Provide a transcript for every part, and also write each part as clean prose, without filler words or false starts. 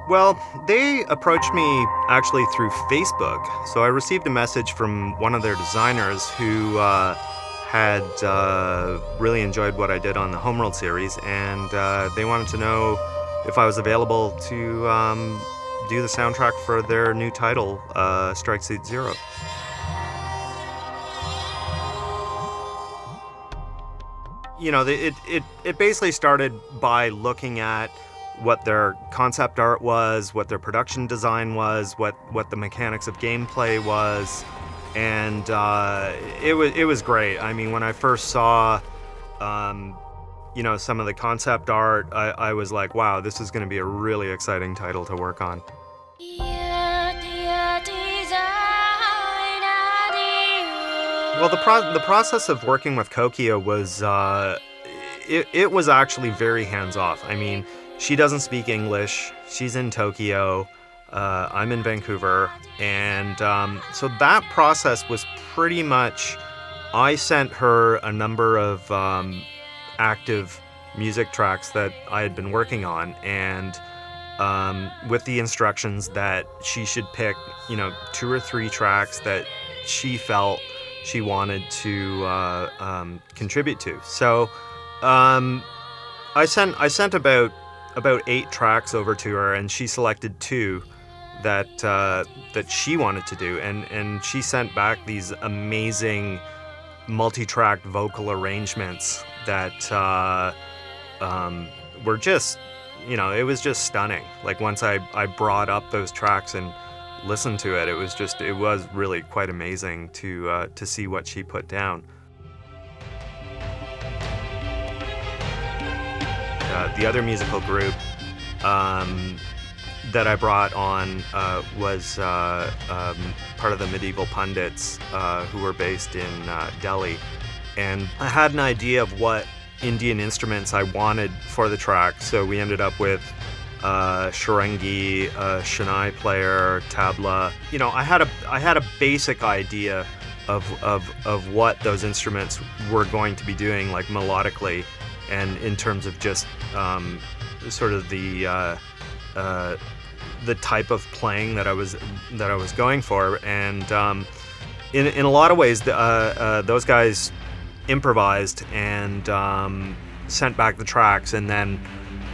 Well, they approached me actually through Facebook. So I received a message from one of their designers who had really enjoyed what I did on the Homeworld series, and they wanted to know if I was available to do the soundtrack for their new title, Strike Suit Zero. You know, it basically started by looking at what their concept art was, what their production design was, what the mechanics of gameplay was, and it was great. I mean, when I first saw, you know, some of the concept art, I was like, wow, this is going to be a really exciting title to work on. Well, the process of working with Kokia was, it was actually very hands-off. I mean, she doesn't speak English, she's in Tokyo, I'm in Vancouver, and so that process was pretty much, I sent her a number of active music tracks that I had been working on, and with the instructions that she should pick, you know, 2 or 3 tracks that she felt she wanted to contribute to. So I sent about 8 tracks over to her, and she selected 2 that she wanted to do, and she sent back these amazing multi-tracked vocal arrangements that were just, you know, it was just stunning. Like, once I brought up those tracks and listened to it, it was really quite amazing to see what she put down. The other musical group that I brought on was part of the Medieval Pundits, who were based in Delhi. And I had an idea of what Indian instruments I wanted for the track, so we ended up with sharangi, shanai player, tabla. You know, I had a basic idea of what those instruments were going to be doing, like melodically, and in terms of just sort of the type of playing that I was going for. And in a lot of ways, those guys improvised and sent back the tracks, and then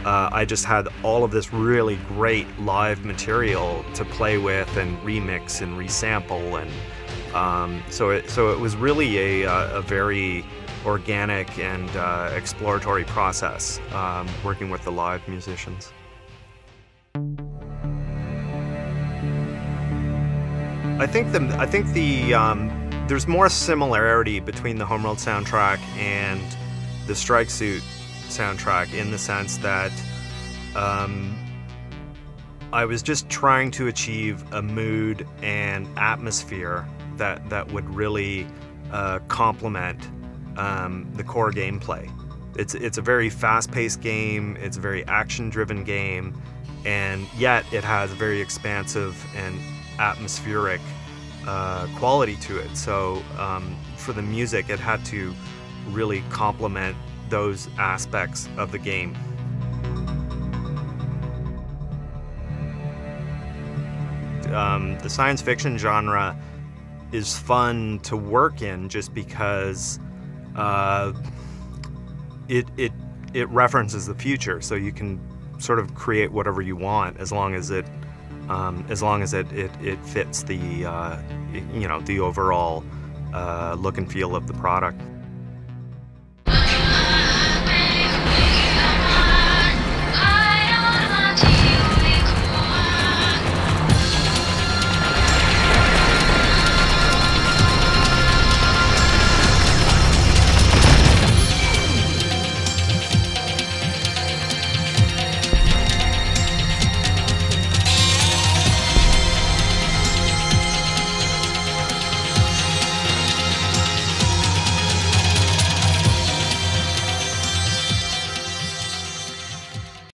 I just had all of this really great live material to play with and remix and resample, and so it was really a very organic and exploratory process, working with the live musicians. I think there's more similarity between the Homeworld soundtrack and the Strike Suit soundtrack, in the sense that I was just trying to achieve a mood and atmosphere that would really complement the core gameplay. It's a very fast-paced game, it's a very action-driven game, and yet it has a very expansive and atmospheric quality to it. So for the music, it had to really complement those aspects of the game. The science fiction genre is fun to work in just because it references the future, so you can sort of create whatever you want as long as it fits the you know, the overall look and feel of the product.